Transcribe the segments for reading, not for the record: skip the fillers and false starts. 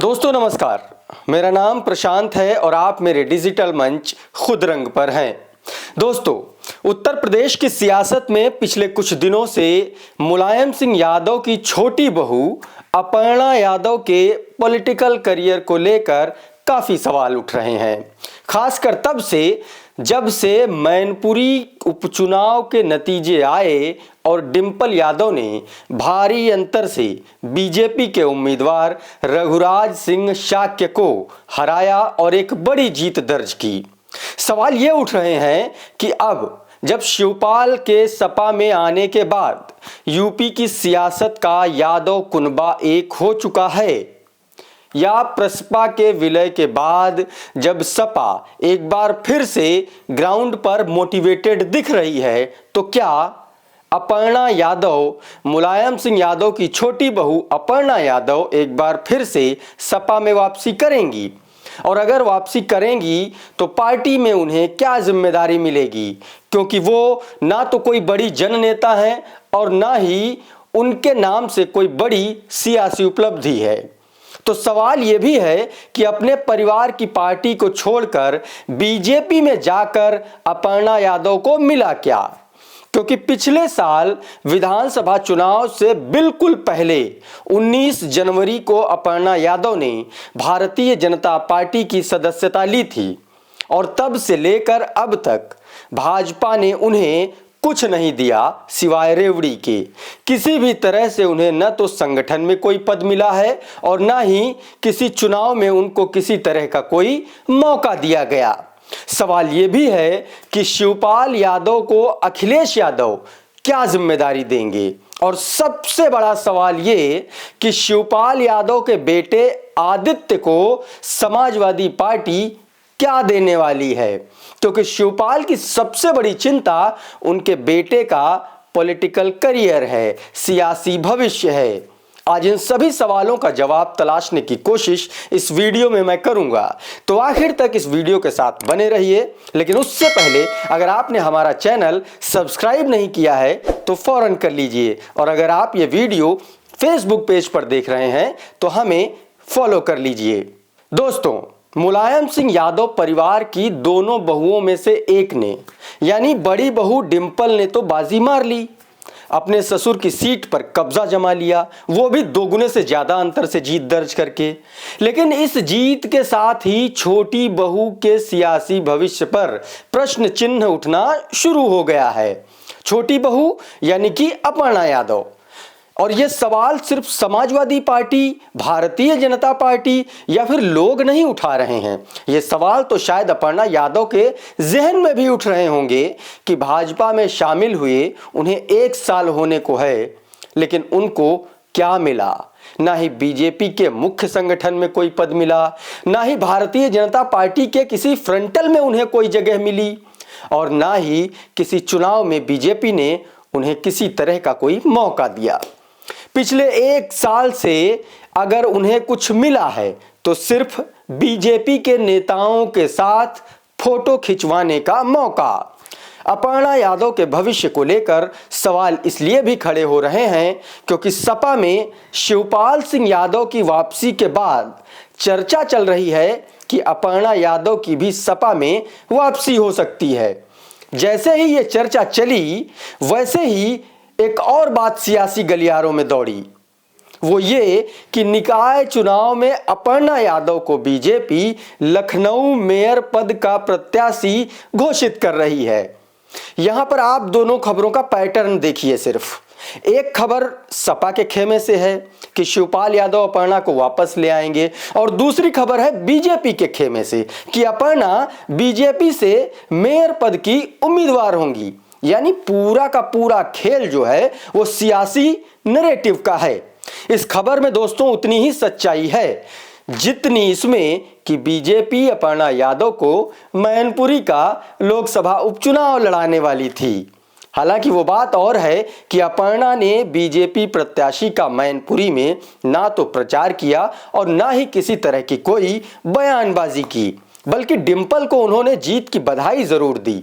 दोस्तों नमस्कार, मेरा नाम प्रशांत है और आप मेरे डिजिटल मंच खुद रंग पर हैं। दोस्तों, उत्तर प्रदेश की सियासत में पिछले कुछ दिनों से मुलायम सिंह यादव की छोटी बहू अपर्णा यादव के पॉलिटिकल करियर को लेकर काफी सवाल उठ रहे हैं। खासकर तब से जब से मैनपुरी उपचुनाव के नतीजे आए और डिंपल यादव ने भारी अंतर से बीजेपी के उम्मीदवार रघुराज सिंह शाक्य को हराया और एक बड़ी जीत दर्ज की। सवाल ये उठ रहे हैं कि अब जब शिवपाल के सपा में आने के बाद यूपी की सियासत का यादव कुनबा एक हो चुका है, या प्रसपा के विलय के बाद जब सपा एक बार फिर से ग्राउंड पर मोटिवेटेड दिख रही है, तो क्या अपर्णा यादव, मुलायम सिंह यादव की छोटी बहू अपर्णा यादव एक बार फिर से सपा में वापसी करेंगी? और अगर वापसी करेंगी तो पार्टी में उन्हें क्या जिम्मेदारी मिलेगी, क्योंकि वो ना तो कोई बड़ी जननेता हैं और ना ही उनके नाम से कोई बड़ी सियासी उपलब्धि है। तो सवाल यह भी है कि अपने परिवार की पार्टी को छोड़कर बीजेपी में जाकर अपर्णा यादव को मिला क्या? क्योंकि पिछले साल विधानसभा चुनाव से बिल्कुल पहले 19 जनवरी को अपर्णा यादव ने भारतीय जनता पार्टी की सदस्यता ली थी और तब से लेकर अब तक भाजपा ने उन्हें कुछ नहीं दिया सिवाय रेवड़ी के। किसी भी तरह से उन्हें न तो संगठन में कोई पद मिला है और न ही किसी चुनाव में उनको किसी तरह का कोई मौका दिया गया। सवाल यह भी है कि शिवपाल यादव को अखिलेश यादव क्या जिम्मेदारी देंगे, और सबसे बड़ा सवाल ये कि शिवपाल यादव के बेटे आदित्य को समाजवादी पार्टी क्या देने वाली है, क्योंकि शिवपाल की सबसे बड़ी चिंता उनके बेटे का पॉलिटिकल करियर है, सियासी भविष्य है। आज इन सभी सवालों का जवाब तलाशने की कोशिश इस वीडियो में मैं करूंगा, तो आखिर तक इस वीडियो के साथ बने रहिए। लेकिन उससे पहले अगर आपने हमारा चैनल सब्सक्राइब नहीं किया है तो फौरन कर लीजिए, और अगर आप ये वीडियो फेसबुक पेज पर देख रहे हैं तो हमें फॉलो कर लीजिए। दोस्तों, मुलायम सिंह यादव परिवार की दोनों बहुओं में से एक ने, यानी बड़ी बहू डिंपल ने तो बाजी मार ली, अपने ससुर की सीट पर कब्जा जमा लिया, वो भी दोगुने से ज्यादा अंतर से जीत दर्ज करके। लेकिन इस जीत के साथ ही छोटी बहू के सियासी भविष्य पर प्रश्न चिन्ह उठना शुरू हो गया है। छोटी बहू यानी कि अपर्णा यादव। और यह सवाल सिर्फ समाजवादी पार्टी, भारतीय जनता पार्टी या फिर लोग नहीं उठा रहे हैं। यह सवाल तो शायद अपर्णा यादव के जहन में भी उठ रहे होंगे कि भाजपा में शामिल हुए उन्हें 1 साल होने को है, लेकिन उनको क्या मिला? ना ही बीजेपी के मुख्य संगठन में कोई पद मिला, ना ही भारतीय जनता पार्टी के किसी फ्रंटल में उन्हें कोई जगह मिली, और ना ही किसी चुनाव में बीजेपी ने उन्हें किसी तरह का कोई मौका दिया। पिछले 1 साल से अगर उन्हें कुछ मिला है तो सिर्फ बीजेपी के नेताओं के साथ फोटो खिंचवाने का मौका। अपर्णा यादव के भविष्य को लेकर सवाल इसलिए भी खड़े हो रहे हैं क्योंकि सपा में शिवपाल सिंह यादव की वापसी के बाद चर्चा चल रही है कि अपर्णा यादव की भी सपा में वापसी हो सकती है। जैसे ही ये चर्चा चली, वैसे ही एक और बात सियासी गलियारों में दौड़ी, वो ये कि निकाय चुनाव में अपर्णा यादव को बीजेपी लखनऊ मेयर पद का प्रत्याशी घोषित कर रही है। यहां पर आप दोनों खबरों का पैटर्न देखिए। सिर्फ एक खबर सपा के खेमे से है कि शिवपाल यादव अपर्णा को वापस ले आएंगे, और दूसरी खबर है बीजेपी के खेमे से कि अपर्णा बीजेपी से मेयर पद की उम्मीदवार होंगी। यानी पूरा का पूरा खेल जो है वो सियासी नैरेटिव का है। इस खबर में दोस्तों उतनी ही सच्चाई है जितनी इसमें कि बीजेपी अपर्णा यादव को मैनपुरी का लोकसभा उपचुनाव लड़ाने वाली थी। हालांकि वो बात और है कि अपर्णा ने बीजेपी प्रत्याशी का मैनपुरी में ना तो प्रचार किया और ना ही किसी तरह की कोई बयानबाजी की, बल्कि डिंपल को उन्होंने जीत की बधाई जरूर दी।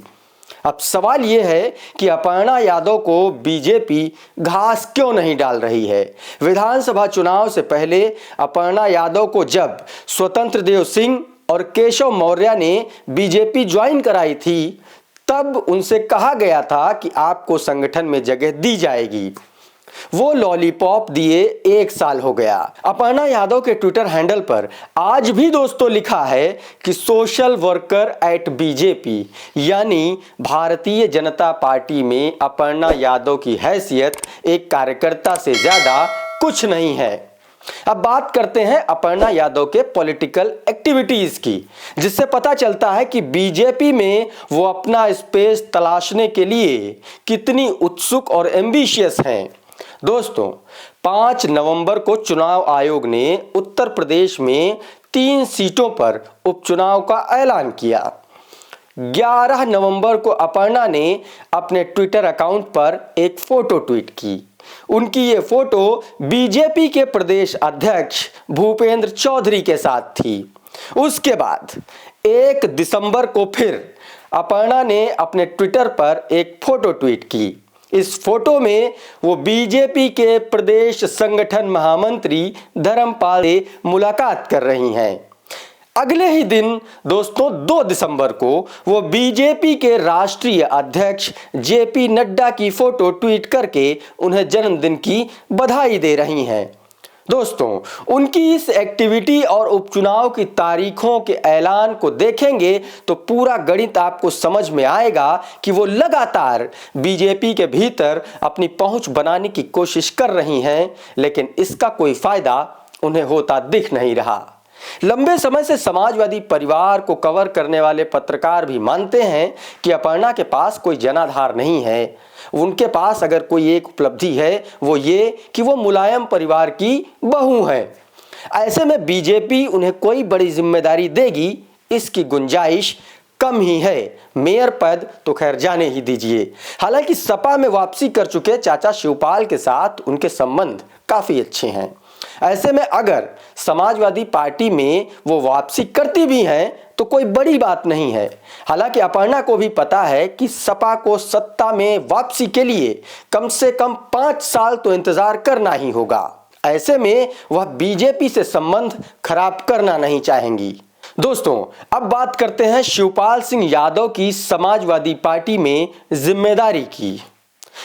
अब सवाल यह है कि अपर्णा यादव को बीजेपी घास क्यों नहीं डाल रही है। विधानसभा चुनाव से पहले अपर्णा यादव को जब स्वतंत्र देव सिंह और केशव मौर्य ने बीजेपी ज्वाइन कराई थी, तब उनसे कहा गया था कि आपको संगठन में जगह दी जाएगी। वो लॉलीपॉप दिए 1 साल हो गया। अपर्णा यादव के ट्विटर हैंडल पर आज भी दोस्तों लिखा है कि सोशल वर्कर एट बीजेपी, यानी भारतीय जनता पार्टी में अपर्णा यादव की हैसियत एक कार्यकर्ता से ज्यादा कुछ नहीं है। अब बात करते हैं अपर्णा यादव के पॉलिटिकल एक्टिविटीज की, जिससे पता चलता है कि बीजेपी में वो अपना स्पेस तलाशने के लिए कितनी उत्सुक और एम्बिशियस हैं। दोस्तों, 5 नवंबर को चुनाव आयोग ने उत्तर प्रदेश में 3 सीटों पर उपचुनाव का ऐलान किया। 11 नवंबर को अपर्णा ने अपने ट्विटर अकाउंट पर एक फोटो ट्वीट की। उनकी ये फोटो बीजेपी के प्रदेश अध्यक्ष भूपेंद्र चौधरी के साथ थी। उसके बाद 1 दिसंबर को फिर अपर्णा ने अपने ट्विटर पर एक फोटो ट्वीट की। इस फोटो में वो बीजेपी के प्रदेश संगठन महामंत्री धर्मपाल से मुलाकात कर रही हैं। अगले ही दिन दोस्तों 2 दिसंबर को वो बीजेपी के राष्ट्रीय अध्यक्ष जेपी नड्डा की फोटो ट्वीट करके उन्हें जन्मदिन की बधाई दे रही हैं। दोस्तों, उनकी इस एक्टिविटी और उपचुनाव की तारीखों के ऐलान को देखेंगे तो पूरा गणित आपको समझ में आएगा कि वो लगातार बीजेपी के भीतर अपनी पहुंच बनाने की कोशिश कर रही हैं, लेकिन इसका कोई फायदा उन्हें होता दिख नहीं रहा। लंबे समय से समाजवादी परिवार को कवर करने वाले पत्रकार भी मानते हैं कि अपर्णा के पास कोई जनाधार नहीं है। उनके पास अगर कोई एक उपलब्धि है वो ये कि वो मुलायम परिवार की बहू है। ऐसे में बीजेपी उन्हें कोई बड़ी जिम्मेदारी देगी, इसकी गुंजाइश कम ही है। मेयर पद तो खैर जाने ही दीजिए। हालांकि सपा में वापसी कर चुके चाचा शिवपाल के साथ उनके संबंध काफी अच्छे हैं। ऐसे में अगर समाजवादी पार्टी में वो वापसी करती भी हैं तो कोई बड़ी बात नहीं है। हालांकि अपर्णा को भी पता है कि सपा को सत्ता में वापसी के लिए कम से कम 5 साल तो इंतजार करना ही होगा। ऐसे में वह बीजेपी से संबंध खराब करना नहीं चाहेंगी। दोस्तों, अब बात करते हैं शिवपाल सिंह यादव की समाजवादी पार्टी में जिम्मेदारी की।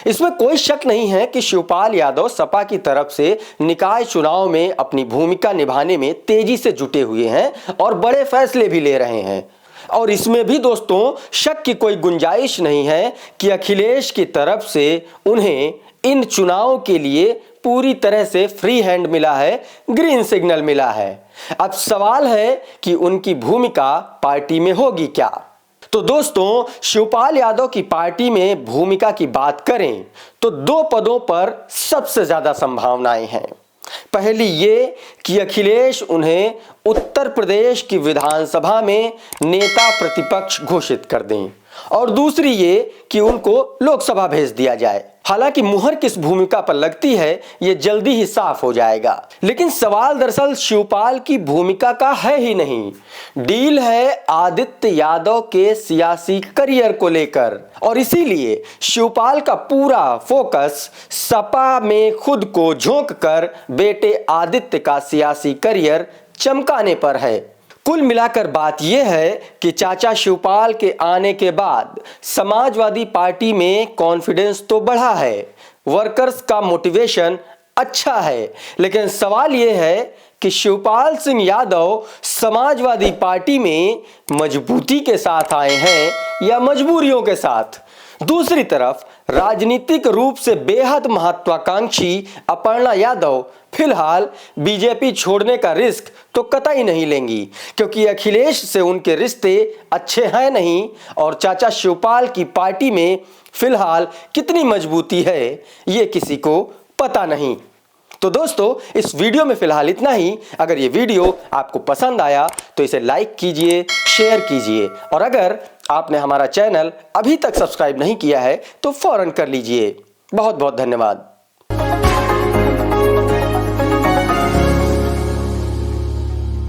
इसमें कोई शक नहीं है कि शिवपाल यादव सपा की तरफ से निकाय चुनाव में अपनी भूमिका निभाने में तेजी से जुटे हुए हैं और बड़े फैसले भी ले रहे हैं। और इसमें भी दोस्तों शक की कोई गुंजाइश नहीं है कि अखिलेश की तरफ से उन्हें इन चुनावों के लिए पूरी तरह से फ्री हैंड मिला है, ग्रीन सिग्नल मिला है। अब सवाल है कि उनकी भूमिका पार्टी में होगी क्या। तो दोस्तों, शिवपाल यादव की पार्टी में भूमिका की बात करें तो 2 पदों पर सबसे ज्यादा संभावनाएं हैं। पहली ये कि अखिलेश उन्हें उत्तर प्रदेश की विधानसभा में नेता प्रतिपक्ष घोषित कर दें, और दूसरी ये कि उनको लोकसभा भेज दिया जाए। हालांकि मुहर किस भूमिका पर लगती है ये जल्दी ही साफ हो जाएगा। लेकिन सवाल दरअसल शिवपाल की भूमिका का है ही नहीं, डील है आदित्य यादव के सियासी करियर को लेकर। और इसीलिए शिवपाल का पूरा फोकस सपा में खुद को झोंक कर बेटे आदित्य का सियासी करियर चमकाने पर है। कुल मिलाकर बात यह है कि चाचा शिवपाल के आने के बाद समाजवादी पार्टी में कॉन्फिडेंस तो बढ़ा है, वर्कर्स का मोटिवेशन अच्छा है, लेकिन सवाल यह है कि शिवपाल सिंह यादव समाजवादी पार्टी में मजबूती के साथ आए हैं या मजबूरियों के साथ। दूसरी तरफ राजनीतिक रूप से बेहद महत्वाकांक्षी अपर्णा यादव फिलहाल बीजेपी छोड़ने का रिस्क तो कतई नहीं लेंगी, क्योंकि अखिलेश से उनके रिश्ते अच्छे हैं नहीं, और चाचा शिवपाल की पार्टी में फिलहाल कितनी मजबूती है ये किसी को पता नहीं। तो दोस्तों, इस वीडियो में फिलहाल इतना ही। अगर ये वीडियो आपको पसंद आया तो इसे लाइक कीजिए, शेयर कीजिए, और अगर आपने हमारा चैनल अभी तक सब्सक्राइब नहीं किया है तो फौरन कर लीजिए। बहुत बहुत धन्यवाद।